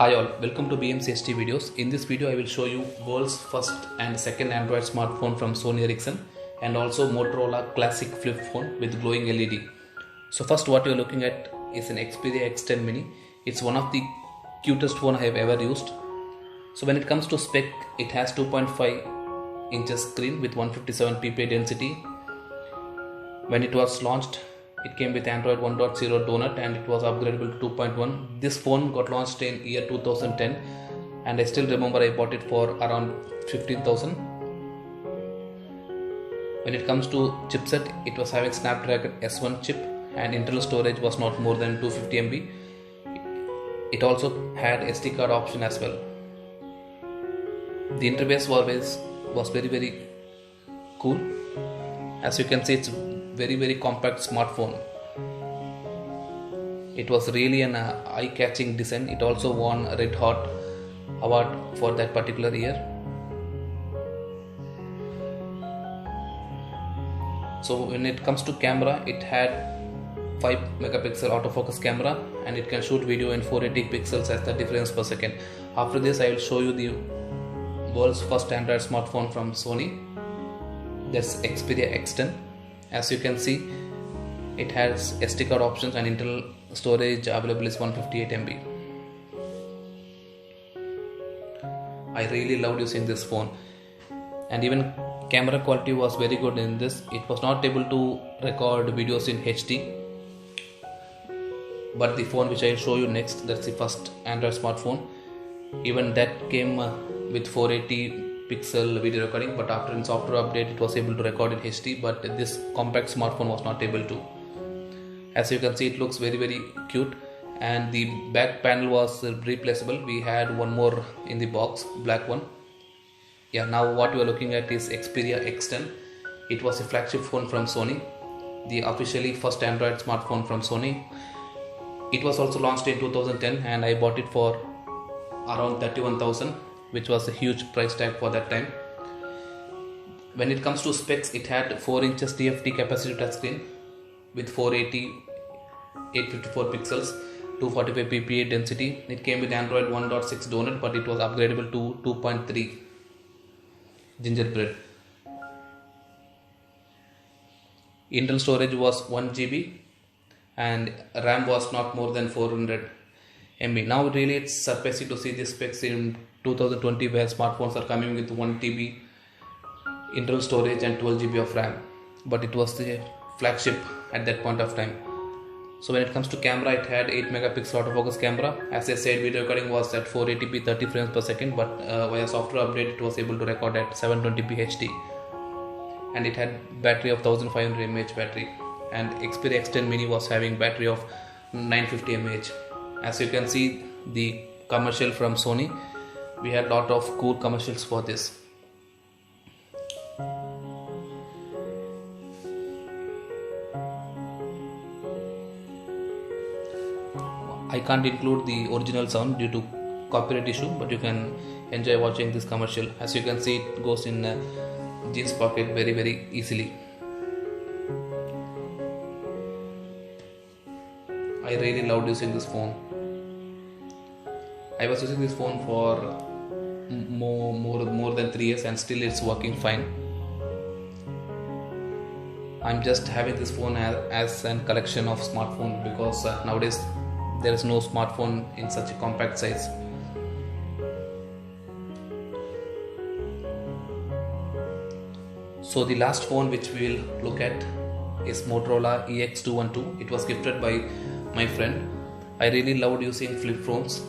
Hi all, welcome to BMCHT videos. In this video I will show you world's first and second Android smartphone from Sony Ericsson and also Motorola classic flip phone with glowing LED. So first what you are looking at is an Xperia X10 mini. It's one of the cutest phone I have ever used. So when it comes to spec, it has 2.5 inches screen with 157 ppi density. When it was launched, it came with Android 1.0 donut and it was upgradable to 2.1. This phone got launched in year 2010 and I still remember I bought it for around 15,000. When it comes to chipset, it was having Snapdragon S1 chip and internal storage was not more than 250 MB. It also had SD card option as well. The interface was very cool. As you can see, it's very compact smartphone. It was really an eye-catching design. It also won a Red Hot award for that particular year. So when it comes to camera, it had 5 megapixel autofocus camera and it can shoot video in 480 pixels as 30 frames per second. After this I will show you the world's first Android smartphone from Sony. That's Xperia X10. As you can see, it has SD card options and internal storage available is 158 MB. I really loved using this phone, and even camera quality was very good in this. It was not able to record videos in HD, but the phone which I will show you next, that's the first Android smartphone, even that came with 480 pixel video recording, but after in software update it was able to record in HD, but this compact smartphone was not able to. As you can see, it looks very cute and the back panel was replaceable. We had one more in the box, black one. Yeah, now what we are looking at is Xperia X10. It was a flagship phone from Sony, the officially first Android smartphone from Sony. It was also launched in 2010 and I bought it for around 31,000, which was a huge price tag for that time. When it comes to specs, it had 4 inches TFT capacitive touchscreen with 480 854 pixels, 245 ppi density. It came with Android 1.6 donut, but it was upgradable to 2.3 gingerbread. Internal storage was 1 GB and RAM was not more than 400 MB. Now really it's surprising to see these specs in 2020 where smartphones are coming with 1 TB internal storage and 12 GB of RAM, but it was the flagship at that point of time. So when it comes to camera, it had 8 megapixel autofocus camera. As I said, video recording was at 480p 30 frames per second, but via software update it was able to record at 720p HD, and it had battery of 1500 mAh battery, and Xperia X10 mini was having battery of 950 mAh. As you can see, the commercial from Sony, we had lot of cool commercials for this. I can't include the original sound due to copyright issue, but you can enjoy watching this commercial. As you can see, it goes in a jeans pocket very easily. I really loved using this phone. I was using this phone for more than 3 years and still it's working fine. I'm just having this phone as a collection of smartphones because nowadays there is no smartphone in such a compact size. So the last phone which we will look at is Motorola EX212. It was gifted by my friend. I really loved using flip phones.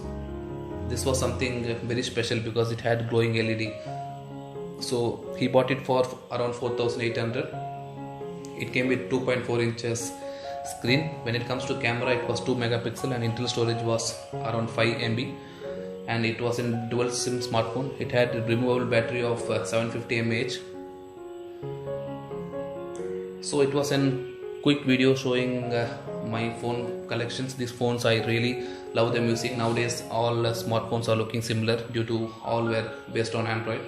This was something very special because it had glowing LED. So he bought it for around 4,800. It came with 2.4 inches screen. When it comes to camera, it was 2 megapixel and internal storage was around 5 MB, and it was in dual SIM smartphone. It had a removable battery of 750 mAh. So it was a quick video showing my phone collections. These phones I really love them using. Nowadays all smartphones are looking similar due to all were based on Android.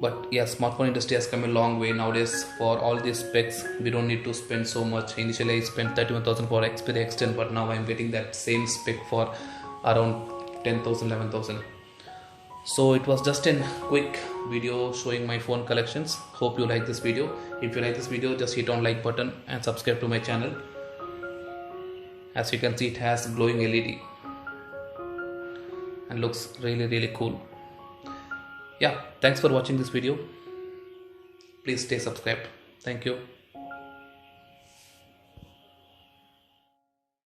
But yeah, smartphone industry has come a long way nowadays. For all these specs, we don't need to spend so much. Initially, I spent 31,000 for Xperia X10, but now I'm getting that same spec for around 10,000, 11,000. So it was just a quick video showing my phone collections. Hope you like this video. If you like this video, just hit on like button and subscribe to my channel. As you can see, it has glowing LED and looks really cool. Yeah, thanks for watching this video. Please stay subscribed. Thank you.